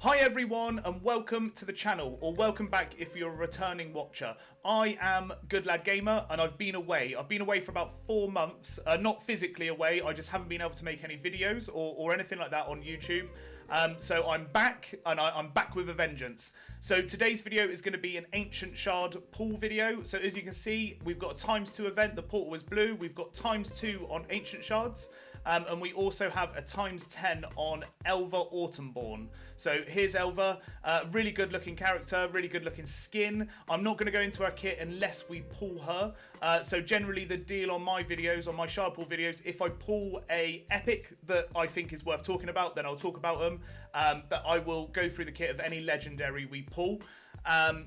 Hi everyone and welcome to the channel, or welcome back if you're a returning watcher. I am Good Lad Gamer and I've been away. I've been away for about 4 months, not physically away, I just haven't been able to make any videos or anything like that on YouTube. So I'm back and I'm back with a vengeance. So today's video is going to be an Ancient Shard pool video. So as you can see, we've got a ×2 event, the portal is blue, we've got ×2 on Ancient Shards. And we also have a ×10 on Elva Autumnborn. So here's Elva, really good looking character, really good looking skin. I'm not going to go into her kit unless we pull her. So generally the deal on my videos, on my shard pool videos, if I pull a epic that I think is worth talking about, then I'll talk about them. But I will go through the kit of any legendary we pull.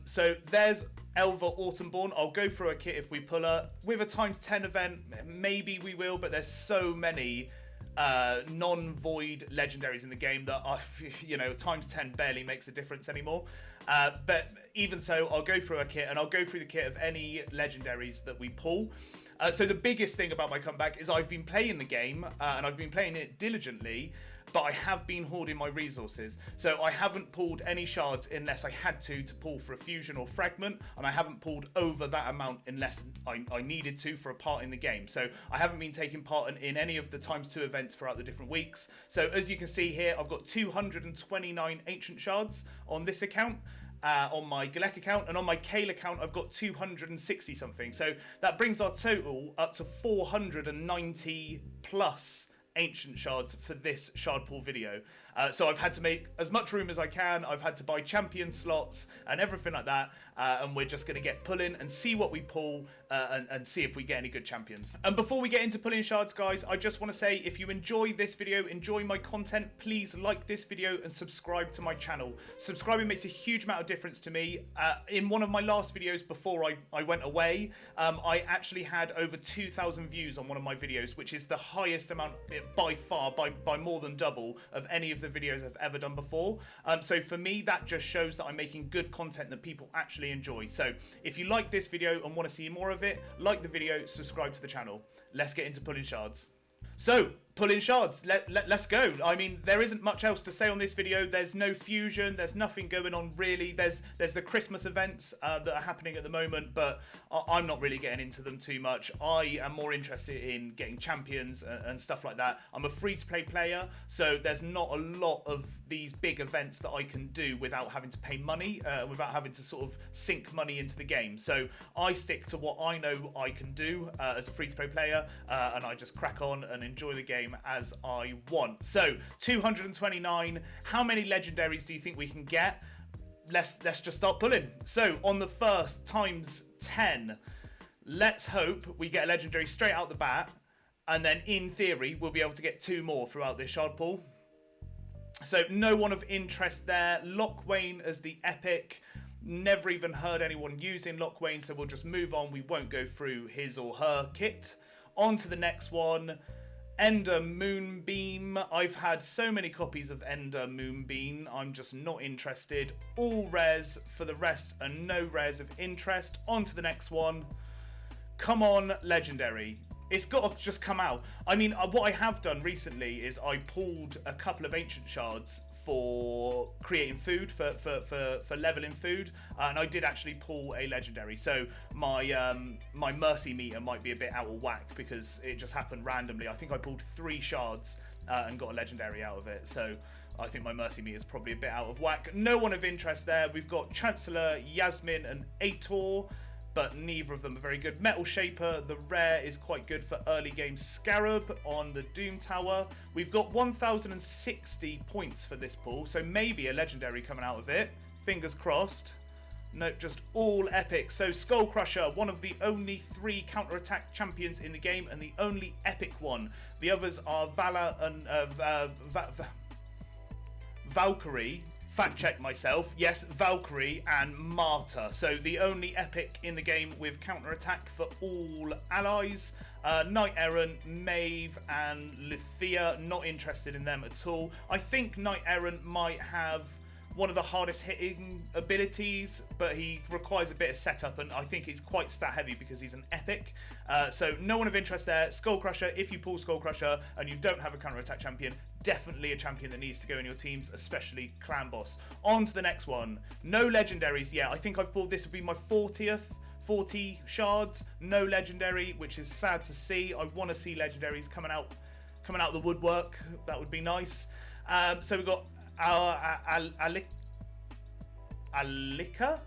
So there's Elva Autumnborn. I'll go through a kit if we pull her. With a ×10 event, maybe we will, but there's so many non-void legendaries in the game that ×10 barely makes a difference anymore. But even so, I'll go through a kit and I'll go through the kit of any legendaries that we pull. So the biggest thing about my comeback is I've been playing the game and I've been playing it diligently, but I have been hoarding my resources. So I haven't pulled any shards unless I had to pull for a fusion or fragment, and I haven't pulled over that amount unless I needed to for a part in the game. So I haven't been taking part in any of the ×2 events throughout the different weeks. So as you can see here, I've got 229 Ancient Shards on this account. On my Galek account, and on my Kale account I've got 260 something, so that brings our total up to 490 plus Ancient Shards for this shard pool video. So I've had to make as much room as I can, I've had to buy champion slots and everything like that, and we're just going to get pulling and see what we pull and see if we get any good champions. And before we get into pulling shards, guys, I just want to say, if you enjoy this video, enjoy my content, please like this video and subscribe to my channel. Subscribing makes a huge amount of difference to me. In one of my last videos before I went away, I actually had over 2,000 views on one of my videos, which is the highest amount by far, by more than double of any of the videos I've ever done before. So for me, that just shows that I'm making good content that people actually enjoy. So if you like this video and want to see more of it, like the video, subscribe to the channel. Let's get into pulling shards. So, pulling shards, let's go. I mean, there isn't much else to say on this video. There's no fusion, there's nothing going on really. There's the Christmas events that are happening at the moment, but I'm not really getting into them too much. I am more interested in getting champions and stuff like that. I'm a free-to-play player, so there's not a lot of these big events that I can do without having to pay money, without having to sort of sink money into the game. So I stick to what I know I can do as a free-to-play player, and I just crack on and enjoy the game as I want. So 229, how many legendaries do you think we can get? Let's just start pulling. So on the first ×10, let's hope we get a legendary straight out the bat, and then in theory we'll be able to get 2 more throughout this shard pool. So no one of interest there. Lockwayne as the epic. Never even heard anyone using Lockwayne, so we'll just move on. We won't go through his or her kit. On to the next one. Ender Moonbeam. I've had so many copies of Ender Moonbeam, I'm just not interested. All rares for the rest and no rares of interest. On to the next one. Come on, legendary. It's got to just come out. I mean, what I have done recently is I pulled a couple of Ancient Shards for creating food, for leveling food, and I did actually pull a legendary. So my my mercy meter might be a bit out of whack because it just happened randomly. I think I pulled 3 shards and got a legendary out of it. So I think my mercy meter is probably a bit out of whack. No one of interest there. We've got Chancellor, Yasmin, and Ator, but neither of them are very good. Metal Shaper, the rare, is quite good for early game. Scarab on the Doom Tower. We've got 1,060 points for this pull, so maybe a legendary coming out of it. Fingers crossed. No, just all epic. So Skull Crusher, one of the only 3 counter-attack champions in the game, and the only epic one. The others are Valor and Valkyrie. Fact check myself. Yes, Valkyrie and Martyr. So the only epic in the game with counter-attack for all allies. Knight Errant, Maeve, and Luthia. Not interested in them at all. I think Knight Errant might have one of the hardest hitting abilities, but he requires a bit of setup, and I think he's quite stat heavy because he's an epic. So no one of interest there. Skull Crusher, if you pull Skull Crusher and you don't have a counter attack champion, definitely a champion that needs to go in your teams, especially Clan Boss. On to the next one. No legendaries. Yeah, I think I've pulled, this would be my 40 shards. No legendary, which is sad to see. I want to see legendaries coming out the woodwork. That would be nice. So we've got our Alika,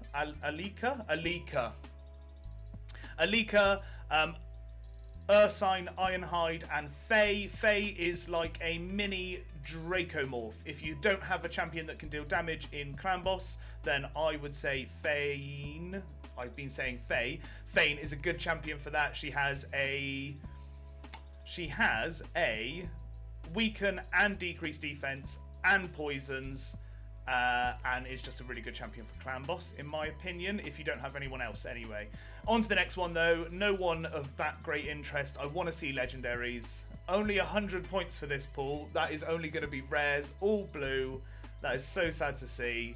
Ursine, Ironhide, and Faye. Faye is like a mini Dracomorph. If you don't have a champion that can deal damage in Clan Boss, then I would say Fane. I've been saying Faye. Fane is a good champion for that. She has a weaken and decrease defense and poisons, and is just a really good champion for Clan Boss, in my opinion, if you don't have anyone else anyway. On to the next one, though. No one of that great interest. I want to see legendaries. Only 100 points for this pool. That is only going to be rares, all blue. That is so sad to see.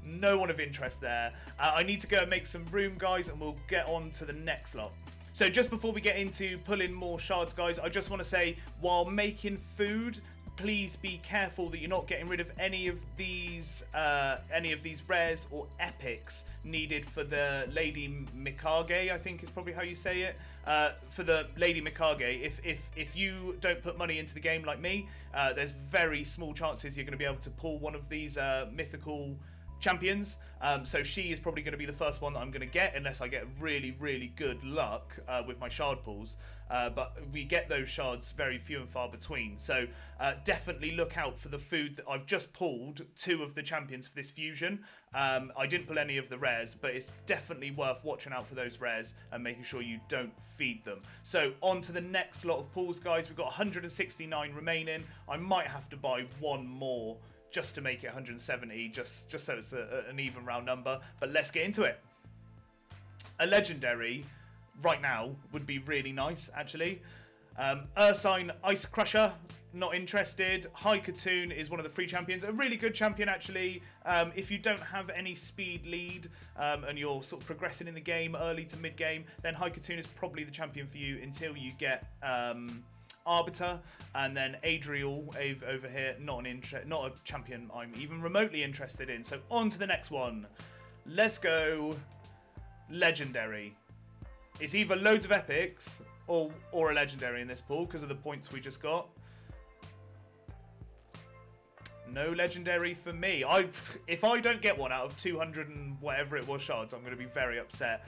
No one of interest there. I need to go and make some room, guys, and we'll get on to the next lot. So just before we get into pulling more shards, guys, I just want to say, while making food, please be careful that you're not getting rid of any of these rares or epics needed for the Lady Mikage, I think is probably how you say it. For the Lady Mikage, if you don't put money into the game like me, there's very small chances you're going to be able to pull one of these mythical champions. So she is probably going to be the first one that I'm going to get, unless I get really, really good luck with my shard pulls. But we get those shards very few and far between. So definitely look out for the food that I've just pulled 2 of the champions for this fusion. I didn't pull any of the rares, but it's definitely worth watching out for those rares and making sure you don't feed them. So on to the next lot of pulls, guys. We've got 169 remaining. I might have to buy one more just to make it 170, just so it's an even round number. But let's get into it. A legendary right now would be really nice, actually. Ursine Ice Crusher, not interested. High Katoon is one of the free champions. A really good champion, actually. If you don't have any speed lead and you're sort of progressing in the game early to mid game, then High Katoon is probably the champion for you until you get Arbiter, and then Adriel over here, not a champion I'm even remotely interested in. So on to the next one. Let's go legendary. It's either loads of epics or a legendary in this pool because of the points we just got. No legendary for me. If I don't get one out of 200 and whatever it was shards, I'm going to be very upset.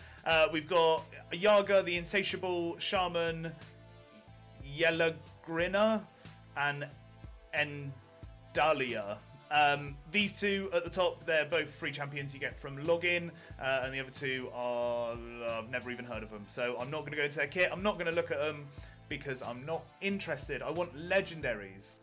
We've got Yaga, the Insatiable Shaman, Yellagrinna, and Endalia. These 2 at the top, they're both free champions you get from login, and the other 2 are, I've never even heard of them, so I'm not going to go into their kit. I'm not going to look at them because I'm not interested. I want legendaries.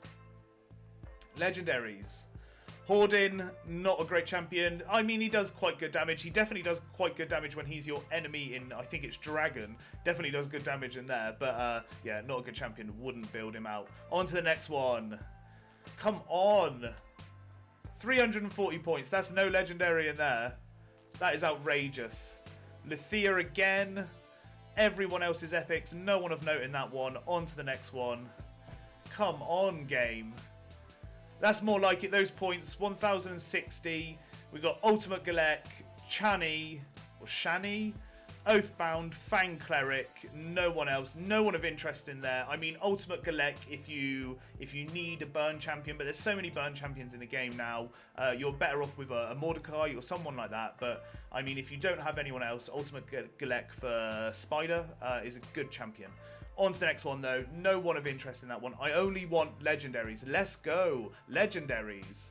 Hording, not a great champion. I mean, he does quite good damage. He definitely does quite good damage when he's your enemy in, I think it's Dragon. Definitely does good damage in there, but yeah, not a good champion. Wouldn't build him out. On to the next one. Come on. 340 points. That's no legendary in there. That is outrageous. Lithia again. Everyone else is epics. No one of note in that one. On to the next one. Come on, game. That's more like it. Those points. 1060. We've got Ultimate Galek, Shani, Oathbound, Fang Cleric, no one else, no one of interest in there. I mean, Ultimate Galek if you need a burn champion, but there's so many burn champions in the game now. You're better off with a Mordecai or someone like that. But I mean, if you don't have anyone else, Ultimate Galek for Spider is a good champion. On to the next one, though. No one of interest in that one. I only want legendaries. Let's go. Legendaries.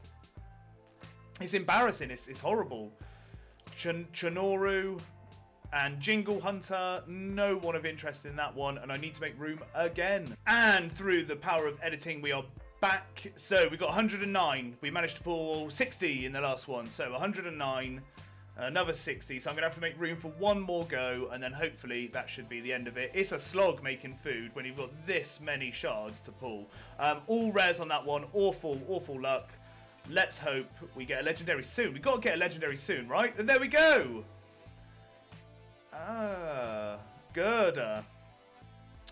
It's embarrassing. It's horrible. Chonoru and Jingle Hunter. No one of interest in that one. And I need to make room again. And through the power of editing, we are back. So we got 109. We managed to pull 60 in the last one. So 109. Another 60, so I'm going to have to make room for one more go, and then hopefully that should be the end of it. It's a slog making food when you've got this many shards to pull. All rares on that one, awful luck. Let's hope we get a legendary soon. We've got to get a legendary soon, right? And there we go. Gerder.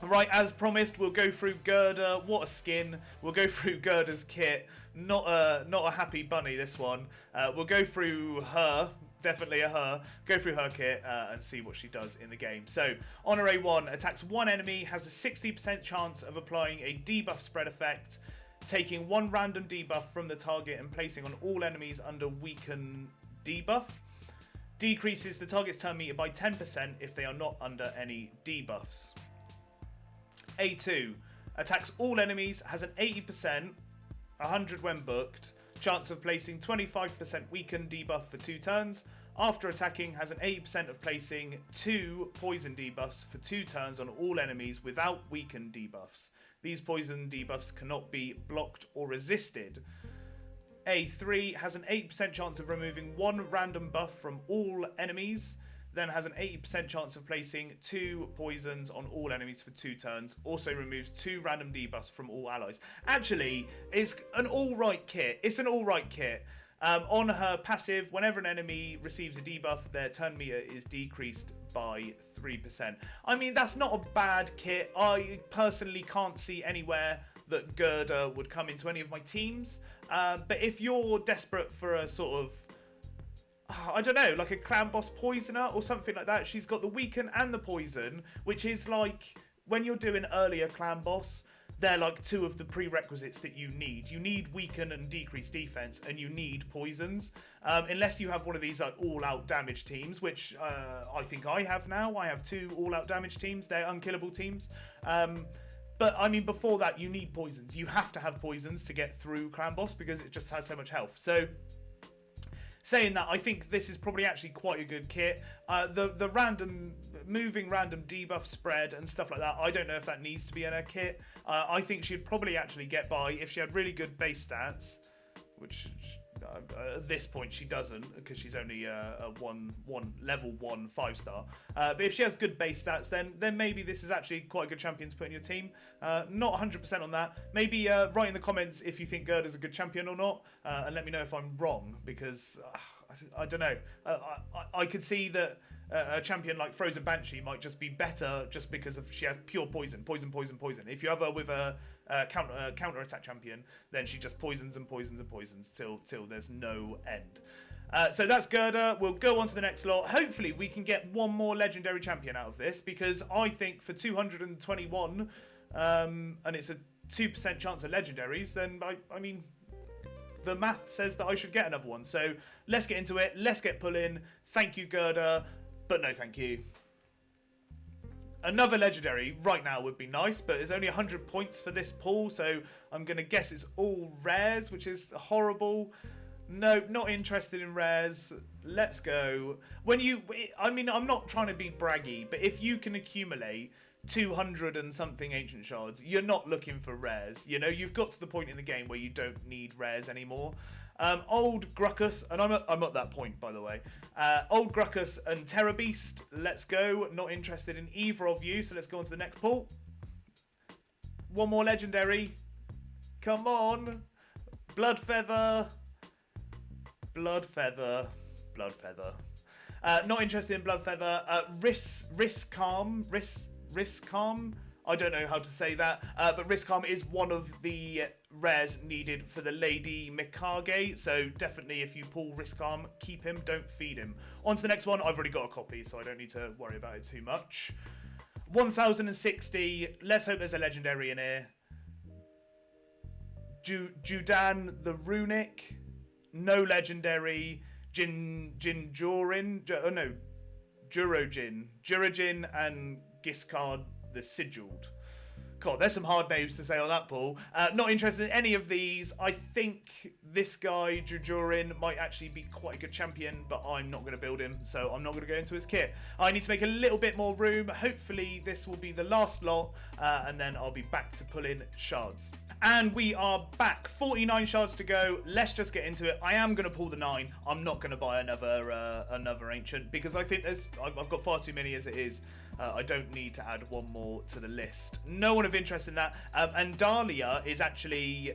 Right, as promised, we'll go through Gerder. What a skin. We'll go through Gerder's kit. Not a happy bunny, this one. We'll go through her. Definitely a her. Go through her kit and see what she does in the game. So, Honor A1 attacks one enemy, has a 60% chance of applying a debuff spread effect, taking one random debuff from the target and placing on all enemies under weaken debuff. Decreases the target's turn meter by 10% if they are not under any debuffs. A2 attacks all enemies, has an 80%, 100 when booked, chance of placing 25% weaken debuff for 2 turns. After attacking, has an 80% of placing 2 poison debuffs for 2 turns on all enemies without weaken debuffs. These poison debuffs cannot be blocked or resisted. A3 has an 8% chance of removing 1 random buff from all enemies, then has an 80% chance of placing 2 poisons on all enemies for 2 turns. Also removes 2 random debuffs from all allies. Actually, it's an alright kit. It's an alright kit. On her passive, whenever an enemy receives a debuff, their turn meter is decreased by 3%. I mean, that's not a bad kit. I personally can't see anywhere that Gerder would come into any of my teams. But if you're desperate for a sort of, I don't know, like a clan boss poisoner or something like that, she's got the weaken and the poison, which is like when you're doing earlier clan boss, they're like 2 of the prerequisites that you need. You need weaken and decrease defense, and you need poisons. Unless you have one of these like all-out damage teams, which I think I have now. I have 2 all-out damage teams. They're unkillable teams. But I mean, before that, you need poisons. You have to have poisons to get through clan boss because it just has so much health. So, saying that, I think this is probably actually quite a good kit. The moving random debuff spread and stuff like that, I don't know if that needs to be in her kit. I think she'd probably actually get by if she had really good base stats, which at this point she doesn't because she's only a level 1 5-star. But if she has good base stats, then maybe this is actually quite a good champion to put in your team. Not 100% on that. Maybe write in the comments if you think Gerder's a good champion or not, and let me know if I'm wrong, because I don't know. I could see that a champion like Frozen Banshee might just be better just because she has pure poison. If you have her with a counter attack champion, then she just poisons and poisons and poisons till there's no end. So that's Gerder. We'll go on to the next lot. Hopefully we can get one more legendary champion out of this, because I think for 221 and it's a 2% chance of legendaries, then I mean, the math says that I should get another one. So let's get into it. Let's get pulling. Thank you, Gerder, but no thank you. Another legendary right now would be nice, but there's only 100 points for this pull, so I'm going to guess it's all rares, which is horrible. No, not interested in rares. Let's go. I mean, I'm not trying to be braggy, but if you can accumulate 200 and something Ancient Shards, you're not looking for rares. You know, you've got to the point in the game where you don't need rares anymore. Old Gruckus, and I'm at that point, by the way. Old Gruckus and Terror Beast, let's go. Not interested in either of you, so let's go on to the next pull. One more legendary. Come on. Bloodfeather. Bloodfeather. Bloodfeather. Not interested in Bloodfeather. Risk Calm. I don't know how to say that, but Risk Calm is one of the rares needed for the Lady Mikage, so definitely if you pull Risk Calm, keep him, don't feed him. On to the next one. I've already got a copy, so I don't need to worry about it too much. 1060, let's hope there's a legendary in here. Judan the Runic, no legendary. Jurojin, and Giscard the Sigilled. God, there's some hard names to say on that pull. Not interested in any of these. I think this guy, Jujurin, might actually be quite a good champion, but I'm not going to build him, so I'm not going to go into his kit. I need to make a little bit more room. Hopefully this will be the last lot, and then I'll be back to pull in shards. And we are back. 49 shards to go. Let's just get into it. I am going to pull the 9. I'm not going to buy another ancient, because I think I've got far too many as it is. I don't need to add one more to the list. No one of interest in that. And Dahlia is actually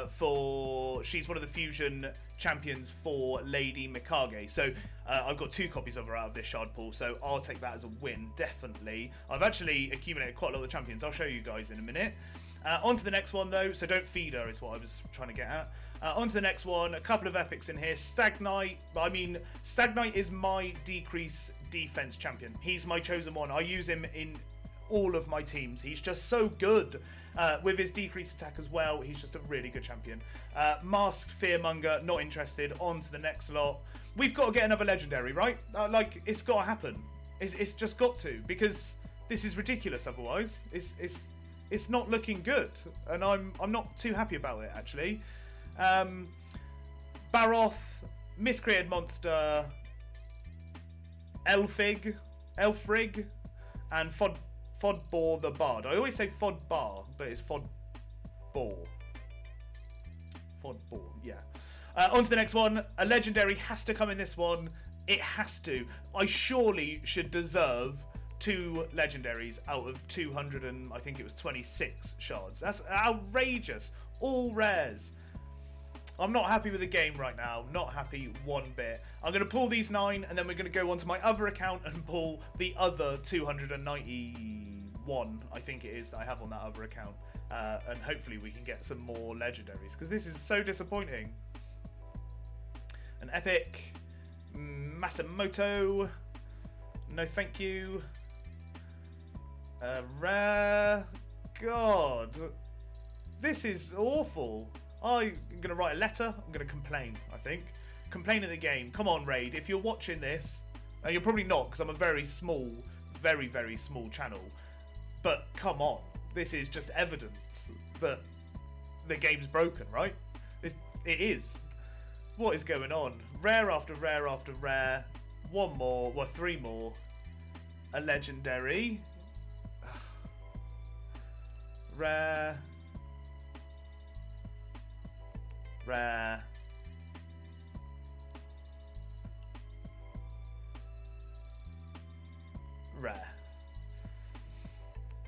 for she's one of the fusion champions for Lady Mikage. So I've got 2 copies of her out of this shard pool, so I'll take that as a win, definitely. I've actually accumulated quite a lot of the champions. I'll show you guys in a minute. On to the next one, though, so don't feed her is what I was trying to get at. On to the next one, a couple of epics in here. Stagnite, I mean, Stagnite is my decrease defense champion. He's my chosen one. I use him in all of my teams. He's just so good with his decrease attack as well. He's just a really good champion. Masked Fearmonger, not interested. On to the next lot. We've got to get another legendary, right? Like, it's got to happen. It's just got to, because this is ridiculous otherwise. It's not looking good, and I'm not too happy about it, actually. Baroth, Miscreated Monster, Elfrig, and Fodbor the Bard. I always say Fodbar, but it's Fodbor. Fodbor, yeah. On to the next one. A legendary has to come in this one. It has to. I surely should deserve 2 legendaries out of 200 and I think it was 26 shards. That's outrageous. All rares. I'm not happy with the game right now. Not happy one bit. I'm going to pull these 9 and then we're going to go onto my other account and pull the other 291, I think it is, that I have on that other account. And hopefully we can get some more legendaries, because this is so disappointing. An epic. Masamoto. No thank you. Rare. God. This is awful. I'm going to write a letter. I'm going to complain, I think. Complain at the game. Come on, Raid. If you're watching this, and you're probably not, because I'm a very small, very, very small channel. But come on. This is just evidence that the game's broken, right? It is. What is going on? Rare after rare after rare. 1 more. Well, 3 more. A legendary. Rare. Rare. Rare.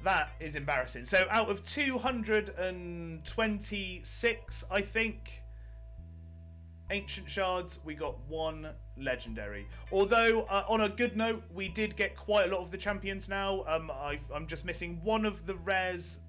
That is embarrassing. So out of 226, I think, Ancient Shards, we got 1 legendary. Although, on a good note, we did get quite a lot of the champions now. I'm just missing one of the rares.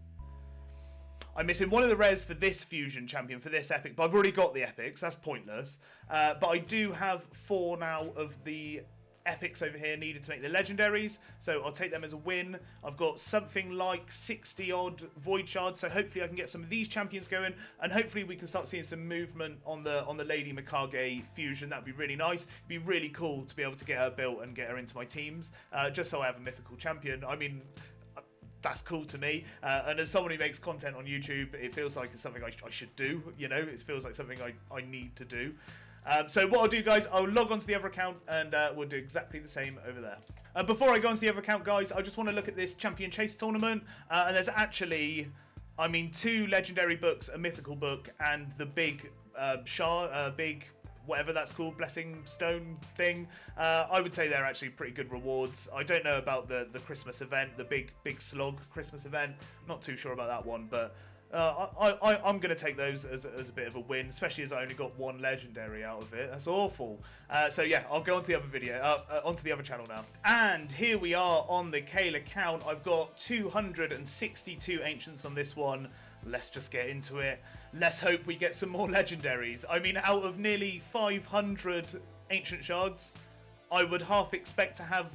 I'm missing one of the rares for this fusion champion, for this epic, but I've already got the epics. That's pointless. But I do have 4 now of the epics over here needed to make the legendaries, so I'll take them as a win. I've got something like 60 odd void shards, so hopefully I can get some of these champions going, and hopefully we can start seeing some movement on the Lady Mikage fusion. That'd be really nice. It'd be really cool to be able to get her built and get her into my teams, just so I have a mythical champion. I mean, that's cool to me, and as someone who makes content on YouTube, it feels like it's something I should do. You know, it feels like something I need to do. So what I'll do, guys, I'll log onto the other account and we'll do exactly the same over there. Before I go onto the other account, guys, I just want to look at this Champion Chase tournament, and there's actually, I mean, 2 legendary books, a mythical book, and the big big whatever that's called, blessing stone thing. I would say they're actually pretty good rewards. I don't know about the Christmas event, the big slog Christmas event. Not too sure about that one, but I'm going to take those as a bit of a win, especially as I only got 1 legendary out of it. That's awful. So yeah, I'll go onto the other video, onto the other channel now. And here we are on the Kale account. I've got 262 ancients on this one. Let's just get into it. Let's hope we get some more legendaries. I mean, out of nearly 500 ancient shards, I would half expect to have,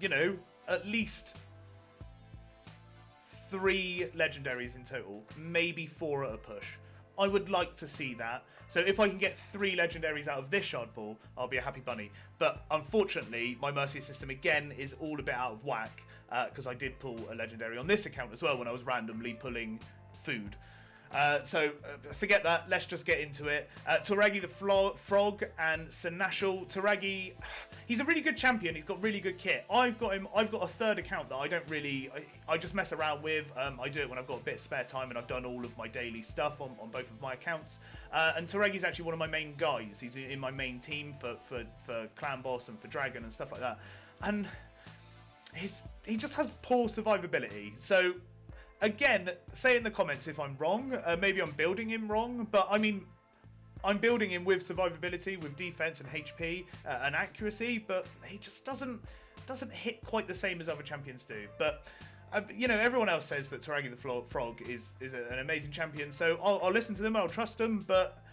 you know, at least 3 legendaries in total, maybe 4 at a push. I would like to see that. So if I can get 3 legendaries out of this shard pool, I'll be a happy bunny. But unfortunately, my mercy system again is all a bit out of whack, because I did pull a legendary on this account as well when I was randomly pulling food. So forget that. Let's just get into it. Toragi the Frog and Senashal. Toragi, he's a really good champion. He's got really good kit. I've got a 3rd account that I don't really, I just mess around with. I do it when I've got a bit of spare time and I've done all of my daily stuff on both of my accounts. And Toragi's actually one of my main guys. He's in my main team for Clan Boss and for Dragon and stuff like that. And he just has poor survivability. So again, say in the comments if I'm wrong. Maybe I'm building him wrong, but I mean, I'm building him with survivability, with defense and HP and accuracy, but he just doesn't hit quite the same as other champions do. But you know, everyone else says that Toragi the Frog is an amazing champion, so I'll listen to them, I'll trust them, but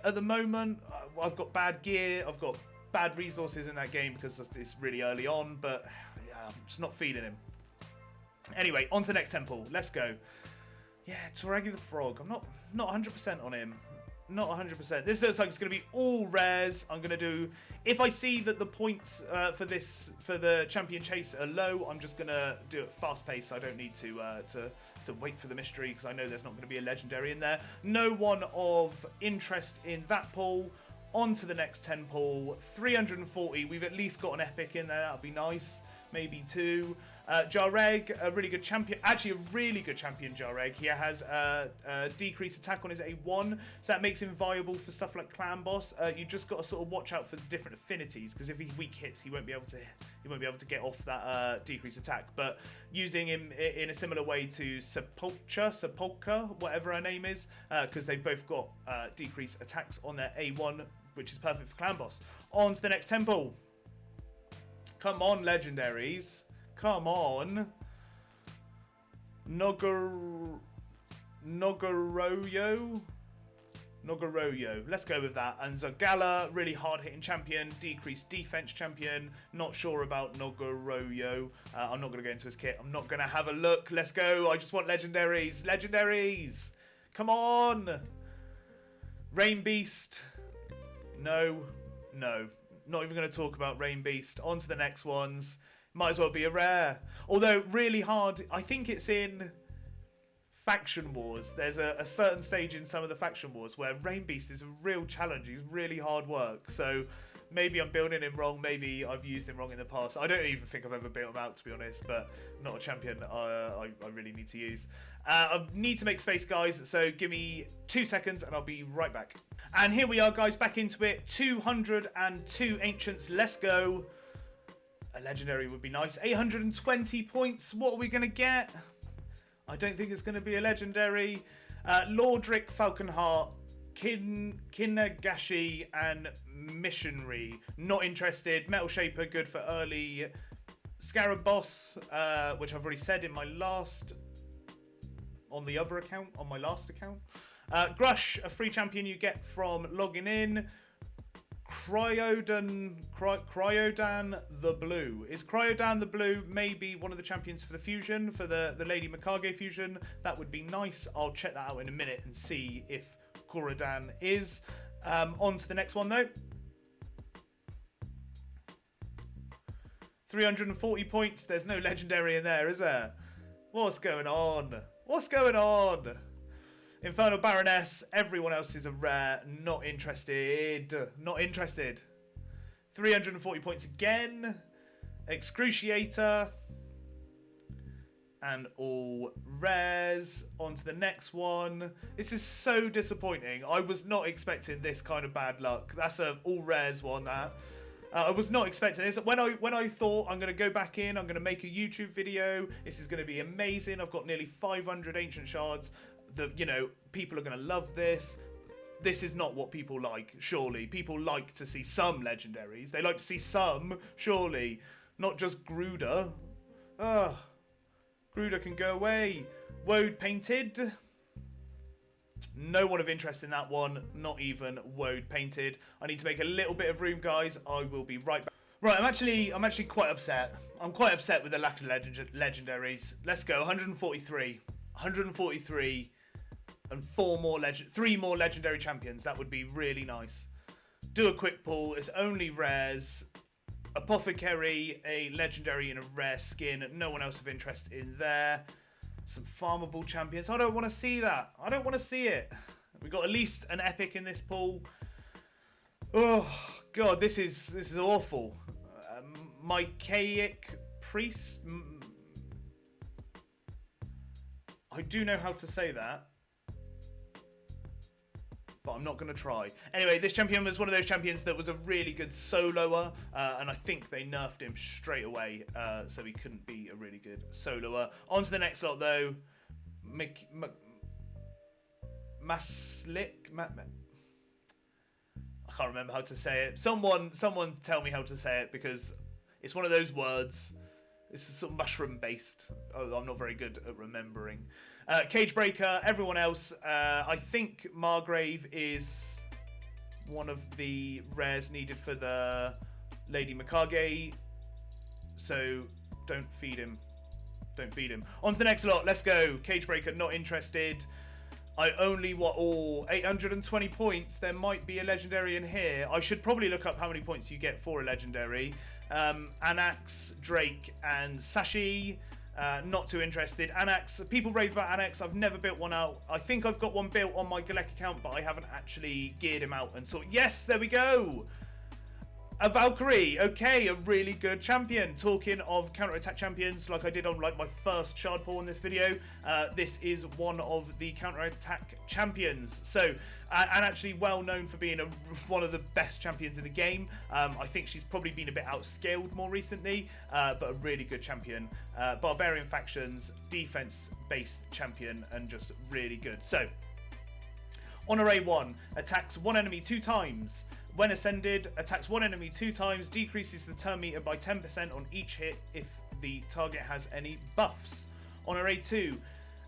at the moment, I've got bad gear, I've got bad resources in that game because it's really early on, but yeah, I'm just not feeling him. Anyway, on to the next temple, let's go. Yeah, Toragi the Frog, I'm not 100% on him. Not 100%. This looks like it's going to be all rares. I'm going to do... If I see that the points for the champion chase are low, I'm just going to do it fast paced. So I don't need to wait for the mystery because I know there's not going to be a legendary in there. No one of interest in that pool. On to the next 10 pool. 340. We've at least got an epic in there. That'll be nice. Maybe 2. Jareg, a really good champion. Actually, a really good champion, Jareg. He has a decreased attack on his A1, so that makes him viable for stuff like Clan Boss. You just got to sort of watch out for the different affinities, because if he's weak hits, he won't be able to get off that decreased attack. But using him in a similar way to Sepulka, whatever her name is, because they've both got decreased attacks on their A1, which is perfect for Clan Boss. On to the next temple. Come on, legendaries. Come on. Nogoroyo. Let's go with that. And Zagala, really hard-hitting champion, decreased defense champion. Not sure about Nogoroyo. I'm not going to go into his kit. I'm not going to have a look. Let's go. I just want legendaries. Legendaries. Come on. Rain Beast. No. No. Not even going to talk about Rain Beast. On to the next ones. Might as well be a rare. Although, really hard. I think it's in Faction Wars. There's a certain stage in some of the Faction Wars where Rain Beast is a real challenge. He's really hard work. So maybe I'm building him wrong. Maybe I've used him wrong in the past. I don't even think I've ever built him out, to be honest. But not a champion I really need to use. I need to make space, guys. So give me 2 seconds and I'll be right back. And here we are, guys, back into it. 202 Ancients. Let's go. A legendary would be nice. 820 points. What are we going to get? I don't think it's going to be a legendary. Lordric, Falconheart, Kinagashi, and Missionary. Not interested. Metal Shaper, good for early. Scarab Boss, which I've already said in my last... On the other account. On my last account. Grush, a free champion you get from logging in. Cryodan the Blue. Is Cryodan the Blue maybe one of the champions for the fusion, for the Lady Mikage fusion? That would be nice. I'll check that out in a minute and see if Cryodan is. On to the next one though. 340 points. There's no legendary in there, is there? What's going on? What's going on? Infernal Baroness, everyone else is a rare, not interested. Not interested. 340 points again. Excruciator. And all rares. On to the next one. This is so disappointing. I was not expecting this kind of bad luck. That's a all rares one, that. I was not expecting this. When I thought I'm going to go back in, I'm going to make a YouTube video. This is going to be amazing. I've got nearly 500 Ancient Shards. You know, people are going to love this. This is not what people like, surely. People like to see some legendaries. They like to see some, surely. Not just Gruder. Ugh. Gruder can go away. Woad painted. No one of interest in that one. Not even Woad painted. I need to make a little bit of room, guys. I will be right back. Right, I'm actually quite upset. I'm quite upset with the lack of legendaries. Let's go. 143. 143. And 3 more legendary champions. That would be really nice. Do a quick pull. It's only rares. Apothecary, a legendary and a rare skin. No one else of interest in there. Some farmable champions. I don't want to see that. I don't want to see it. We got at least an epic in this pool. Oh god, this is awful. Mycaic Priest. I do know how to say that, but I'm not going to try. Anyway, this champion was one of those champions that was a really good soloer, and I think they nerfed him straight away, so he couldn't be a really good soloer. On to the next lot, though. Maslik. can't remember how to say it. Someone tell me how to say it, because it's one of those words. It's sort of mushroom based. I'm not very good at remembering. Cage Breaker, everyone else. I think Margrave is one of the rares needed for the Lady Mikage. So don't feed him. Don't feed him. On to the next lot. Let's go. Cage Breaker, not interested. I only want 820 points. There might be a legendary in here. I should probably look up how many points you get for a legendary. Anax, Drake, and Sashi. Not too interested. Anax, people rave about Anax. I've never built one out. I think I've got one built on my Galek account, but I haven't actually geared him out and sort. Yes, there we go. A Valkyrie, okay, a really good champion. Talking of counter-attack champions, like I did on like my first shard pull in this video, this is one of the counter-attack champions. So, and actually well known for being one of the best champions in the game. I think she's probably been a bit outscaled more recently, but a really good champion. Barbarian factions, defense-based champion, and just really good. So, on array 1, attacks one enemy 2 times. When ascended, attacks one enemy 2 times, decreases the turn meter by 10% on each hit if the target has any buffs. On array 2,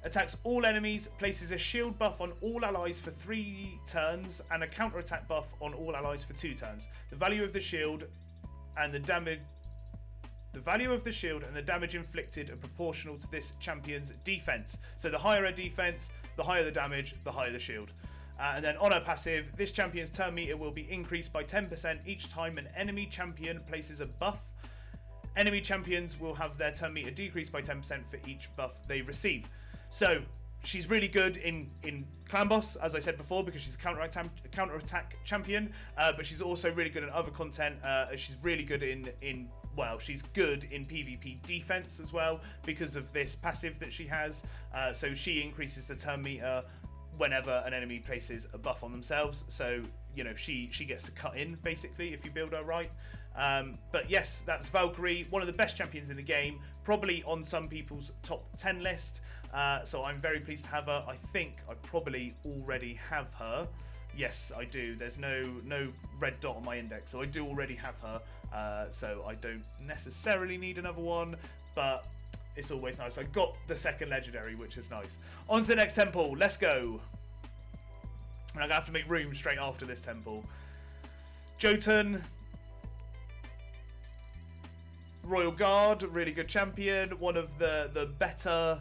attacks all enemies, places a shield buff on all allies for 3 turns, and a counter-attack buff on all allies for 2 turns. The value of the shield and the damage inflicted are proportional to this champion's defense. So the higher her defense, the higher the damage, the higher the shield. And then on her passive, this champion's turn meter will be increased by 10% each time an enemy champion places a buff. Enemy champions will have their turn meter decreased by 10% for each buff they receive. So she's really good in Clan Boss, as I said before, because she's a counter-attack champion, but she's also really good in other content. She's really good she's good in PvP defense as well, because of this passive that she has. So she increases the turn meter whenever an enemy places a buff on themselves. So, you know, she gets to cut in, basically, if you build her right. But yes, that's Valkyrie, one of the best champions in the game, probably on some people's top 10 list. So I'm very pleased to have her. I think I probably already have her. Yes, I do. There's no red dot on my index, so I do already have her. So I don't necessarily need another one, but it's always nice. I got the second legendary, which is nice. On to the next temple. Let's go. And I'm going to have to make room straight after this temple. Jotun. Royal Guard, really good champion. One of the better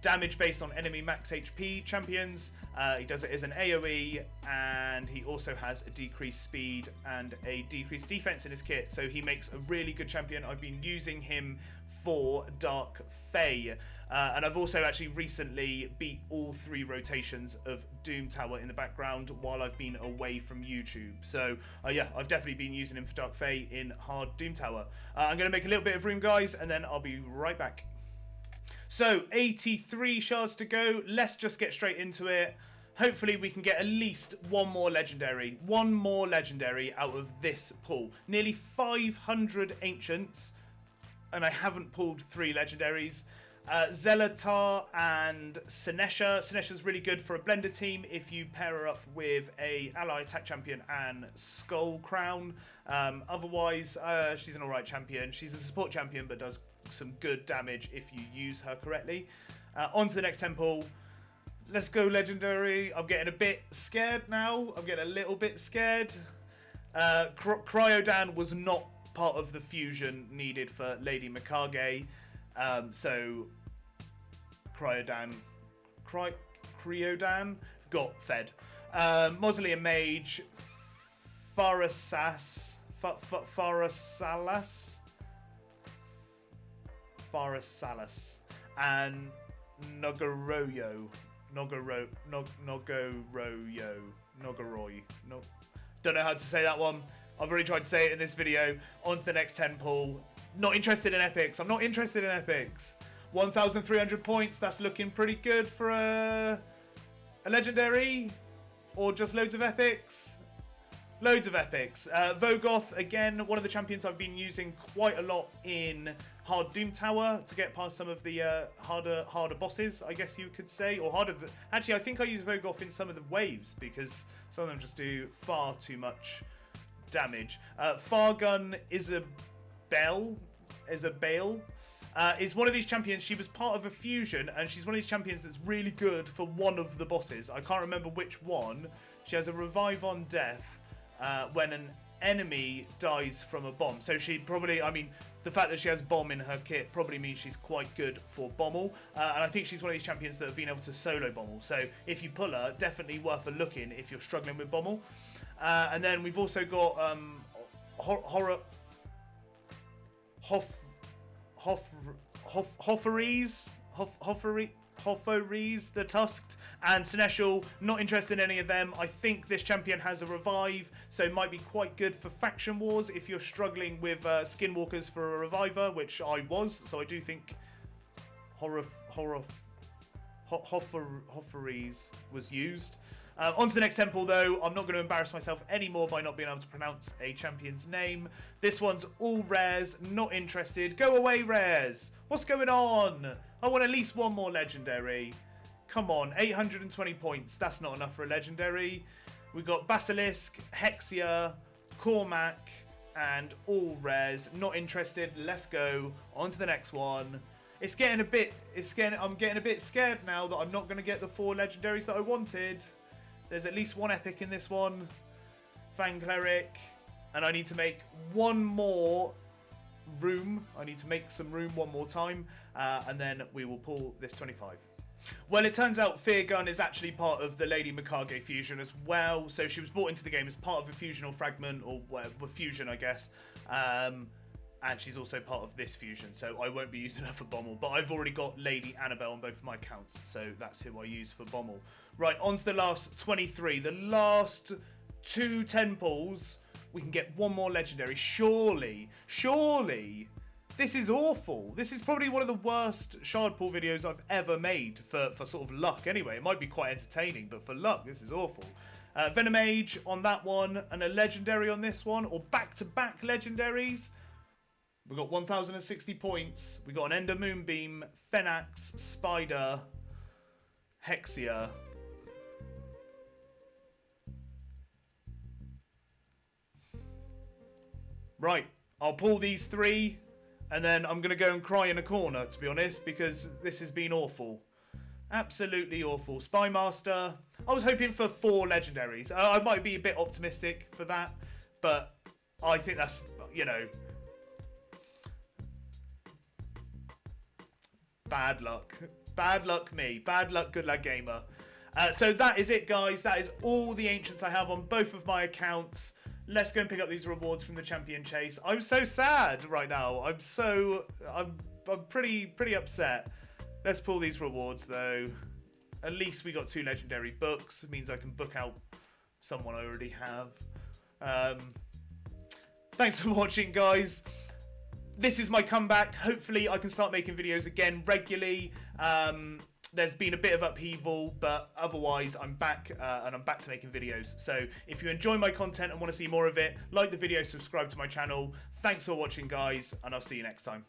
damage based on enemy max HP champions. He does it as an AoE, and he also has a decreased speed and a decreased defense in his kit, so he makes a really good champion. I've been using him for Dark Fae, and I've also actually recently beat all 3 rotations of Doom Tower in the background while I've been away from YouTube. So yeah, I've definitely been using him for Dark Fae in hard Doom Tower. I'm going to make a little bit of room, guys, and then I'll be right back. So 83 shards to go. Let's just get straight into it. Hopefully we can get at least one more legendary out of this pull. Nearly 500 ancients, and I haven't pulled 3 legendaries. Zelatar and Sinesha. Sinesha's really good for a blender team if you pair her up with a ally attack champion and Skull Crown. Otherwise, she's an alright champion. She's a support champion, but does some good damage if you use her correctly. On to the next temple. Let's go legendary. I'm getting a bit scared now. I'm getting a little bit scared. Cryodan was not part of the fusion needed for Lady Mikage. So Cryodan got fed. Mausoleum Mage, Farasalas, and Nogoroyo. Don't know how to say that one. I've already tried to say it in this video. On to the next temple. Not interested in epics. I'm not interested in epics. 1,300 points. That's looking pretty good for a legendary, or just loads of epics. Loads of epics. Vogoth, again, one of the champions I've been using quite a lot in Hard Doom Tower to get past some of the harder bosses, I guess you could say. Or harder... Actually, I think I use Vogoth in some of the waves because some of them just do far too much damage. Fargun Isabelle is one of these champions. She was part of a fusion, and she's one of these champions that's really good for one of the bosses. I can't remember which one. She has a revive on death when an enemy dies from a bomb. So she probably, I mean, the fact that she has bomb in her kit probably means she's quite good for Bommel. And I think she's one of these champions that have been able to solo Bommel. So if you pull her, definitely worth a look in if you're struggling with Bommel. And then we've also got Hofferes, the Tusked, and Sineshal. Not interested in any of them. I think this champion has a revive, so it might be quite good for faction wars if you're struggling with skinwalkers for a reviver, which I was. So I do think Hofferes was used. On to the next temple, though. I'm not going to embarrass myself anymore by not being able to pronounce a champion's name. This one's all rares. Not interested. Go away, rares. What's going on? I want at least one more legendary. Come on, 820 points. That's not enough for a legendary. We've got Basilisk, Hexia, Cormac, and all rares. Not interested. Let's go on to the next one. I'm getting a bit scared now that I'm not going to get the 4 legendaries that I wanted. There's at least one epic in this one. Fang Cleric. And I need to make one more room. I need to make some room one more time. And then we will pull this 25. Well, it turns out Fear Gun is actually part of the Lady Mikage fusion as well. So she was brought into the game as part of a fusional fragment, or whatever, fusion, I guess. And she's also part of this fusion, so I won't be using her for Bommel. But I've already got Lady Annabelle on both of my accounts, so that's who I use for Bommel. Right, on to the last 23. The last 2 temples, we can get one more legendary. Surely. This is awful. This is probably one of the worst shard pool videos I've ever made for sort of luck anyway. It might be quite entertaining, but for luck, this is awful. Venom Age on that one, and a legendary on this one, or back-to-back legendaries. We've got 1,060 points. We've got an Ender Moonbeam, Phenax, Spider, Hexia. Right, I'll pull these 3, and then I'm going to go and cry in a corner, to be honest, because this has been awful. Absolutely awful. Spymaster. I was hoping for 4 legendaries. I might be a bit optimistic for that, but I think that's, you know... Bad luck. Bad luck me. Bad luck Good Lad Gamer. So that is it, guys. That is all the Ancients I have on both of my accounts. Let's go and pick up these rewards from the Champion Chase. I'm so sad right now. I'm pretty upset. Let's pull these rewards, though. At least we got 2 legendary books. It means I can book out someone I already have. Thanks for watching, guys. This is my comeback. Hopefully I can start making videos again regularly. There's been a bit of upheaval, but otherwise I'm back and I'm back to making videos. So if you enjoy my content and want to see more of it, like the video, subscribe to my channel. Thanks for watching, guys, and I'll see you next time.